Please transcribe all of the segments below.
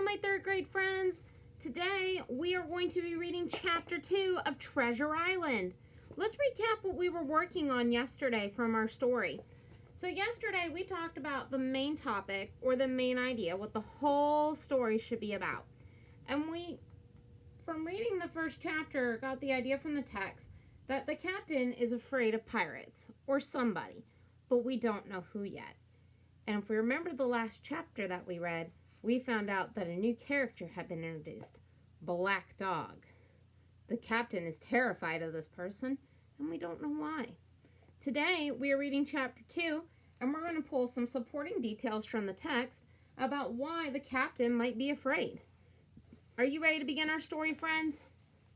my third grade friends. Today we are going to be reading chapter 2 of Treasure Island. Let's recap what we were working on yesterday from our story. So yesterday we talked about the main topic, or the main idea, what the whole story should be about. And we, from reading the first chapter, got the idea from the text that the captain is afraid of pirates, or somebody, but we don't know who yet. And if we remember the last chapter that we read, we found out that a new character had been introduced, Black Dog. The captain is terrified of this person, and we don't know why. Today, we are reading chapter 2, and we're going to pull some supporting details from the text about why the captain might be afraid. Are you ready to begin our story, friends?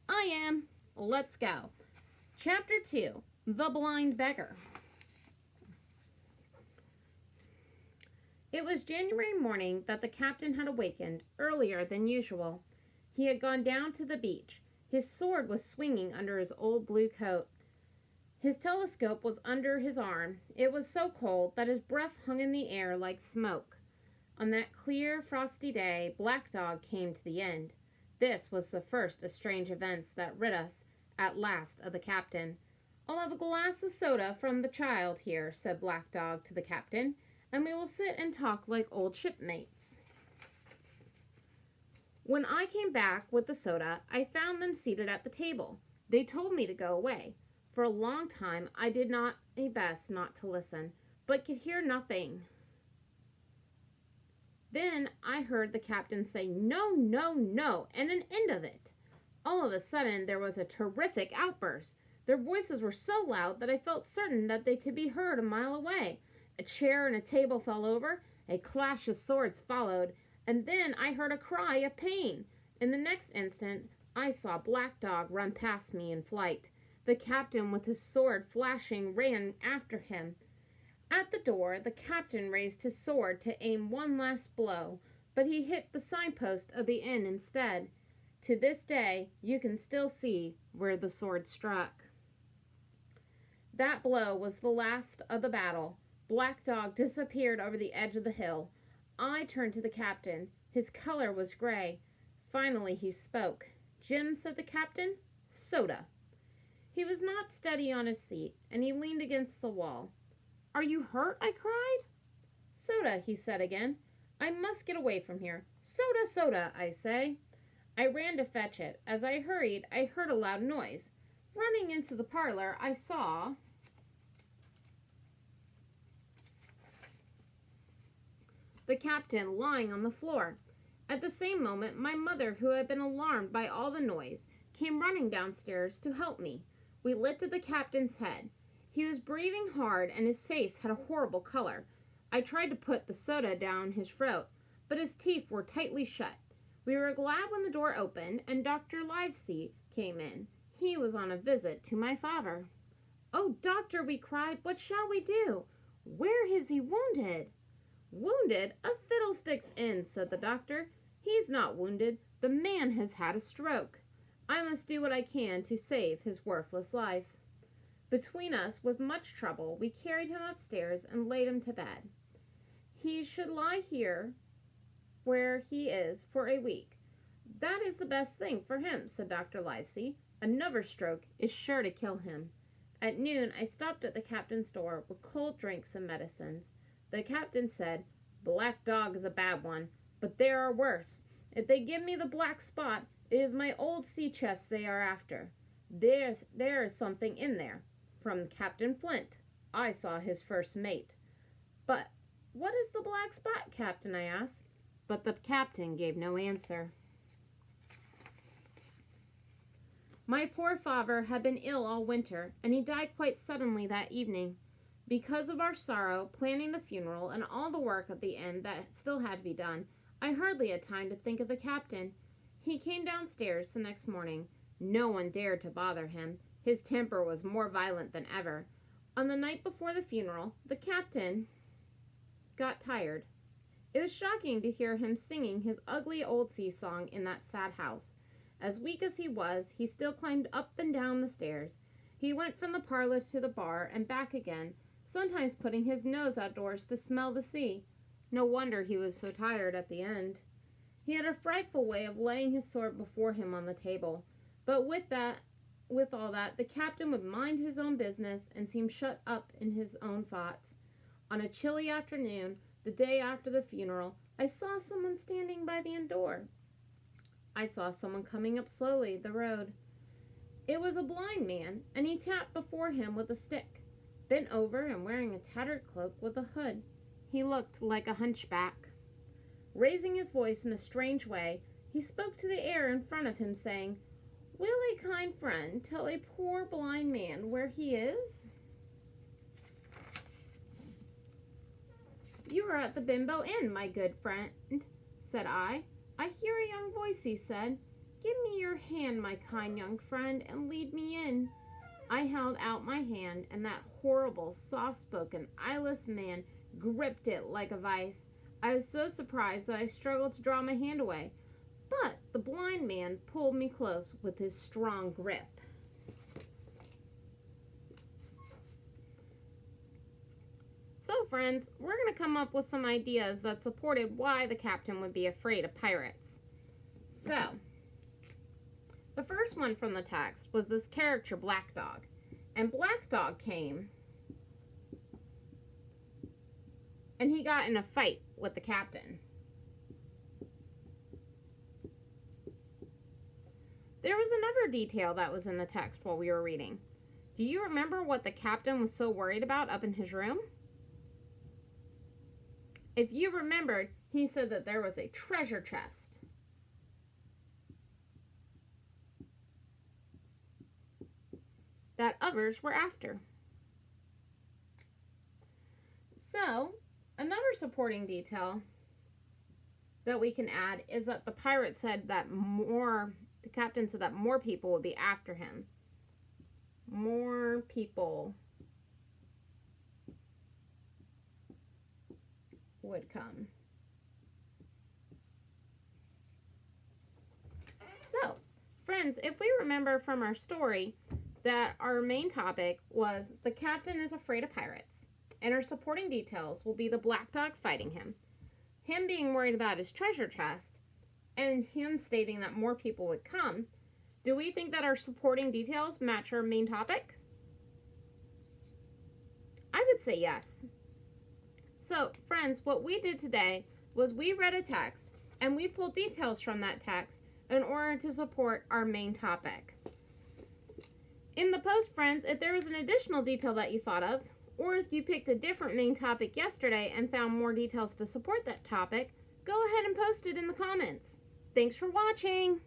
I am. Let's go. Chapter 2, The Blind Beggar. It was January morning that the captain had awakened earlier than usual. He had gone down to the beach. His sword was swinging under his old blue coat. His telescope was under his arm. It was so cold that his breath hung in the air like smoke. On that clear, frosty day, Black Dog came to the end. This was the first of strange events that rid us, at last, of the captain. "I'll have a glass of soda from the child here," said Black Dog to the captain, "and we will sit and talk like old shipmates." When I came back with the soda, I found them seated at the table. They told me to go away. For a long time, I did my best not to listen, but could hear nothing. Then I heard the captain say, "No, no, no," and an end of it. All of a sudden, there was a terrific outburst. Their voices were so loud that I felt certain that they could be heard a mile away. A chair and a table fell over, a clash of swords followed, and then I heard a cry of pain. In the next instant, I saw Black Dog run past me in flight. The captain, with his sword flashing, ran after him. At the door, the captain raised his sword to aim one last blow, but he hit the signpost of the inn instead. To this day, you can still see where the sword struck. That blow was the last of the battle. Black Dog disappeared over the edge of the hill. I turned to the captain. His color was gray. Finally he spoke. "Jim," said the captain, "soda." He was not steady on his seat, and he leaned against the wall. "Are you hurt?" I cried. "Soda," he said again. "I must get away from here. Soda, soda, I say." I ran to fetch it. As I hurried, I heard a loud noise. Running into the parlor, I saw the captain lying on the floor. At the same moment, my mother, who had been alarmed by all the noise, came running downstairs to help me. We lifted the captain's head. He was breathing hard, and his face had a horrible color. I tried to put the soda down his throat, but his teeth were tightly shut. We were glad when the door opened, and Dr. Livesey came in. He was on a visit to my father. "Oh, doctor," we cried, "what shall we do? Where is he wounded?" "Wounded? A fiddlestick's end," said the doctor. "He's not wounded. The man has had a stroke. I must do what I can to save his worthless life." Between us, with much trouble, we carried him upstairs and laid him to bed. "He should lie here where he is for a week. That is the best thing for him," said Dr. Livesey. "Another stroke is sure to kill him." At noon, I stopped at the captain's door with cold drinks and medicines. The captain said, "Black Dog is a bad one, but there are worse. If they give me the black spot, it is my old sea chest they are after. There is something in there. From Captain Flint. I saw his first mate." "But what is the black spot, Captain?" I asked. But the captain gave no answer. My poor father had been ill all winter, and he died quite suddenly that evening. Because of our sorrow, planning the funeral, and all the work at the end that still had to be done, I hardly had time to think of the captain. He came downstairs the next morning. No one dared to bother him. His temper was more violent than ever. On the night before the funeral, the captain got tired. It was shocking to hear him singing his ugly old sea song in that sad house. As weak as he was, he still climbed up and down the stairs. He went from the parlor to the bar and back again, sometimes putting his nose outdoors to smell the sea. No wonder he was so tired at the end. He had a frightful way of laying his sword before him on the table, but with all that, the captain would mind his own business and seem shut up in his own thoughts. On a chilly afternoon, the day after the funeral, I saw someone standing by the inn door. I saw someone coming up slowly the road. It was a blind man, and he tapped before him with a stick, bent over and wearing a tattered cloak with a hood. He looked like a hunchback. Raising his voice in a strange way, he spoke to the air in front of him, saying, "Will a kind friend tell a poor blind man where he is?" "You are at the Bimbo Inn, my good friend," said I. "I hear a young voice," he said. "Give me your hand, my kind young friend, and lead me in." I held out my hand, and that horrible, soft-spoken, eyeless man gripped it like a vice. I was so surprised that I struggled to draw my hand away, but the blind man pulled me close with his strong grip. So, friends, we're going to come up with some ideas that supported why the captain would be afraid of pirates. So, the first one from the text was this character, Black Dog. And Black Dog came, and he got in a fight with the captain. There was another detail that was in the text while we were reading. Do you remember what the captain was so worried about up in his room? If you remembered, he said that there was a treasure chest. That others were after. So, another supporting detail that we can add is that the pirate said that the captain said that more people would be after him. More people would come. So, friends, if we remember from our story that our main topic was the captain is afraid of pirates, and our supporting details will be the Black Dog fighting him being worried about his treasure chest, and him stating that more people would come, do we think that our supporting details match our main topic? I would say yes. So, friends, what we did today was we read a text, and we pulled details from that text in order to support our main topic. In the post, friends, if there was an additional detail that you thought of, or if you picked a different main topic yesterday and found more details to support that topic, go ahead and post it in the comments. Thanks for watching!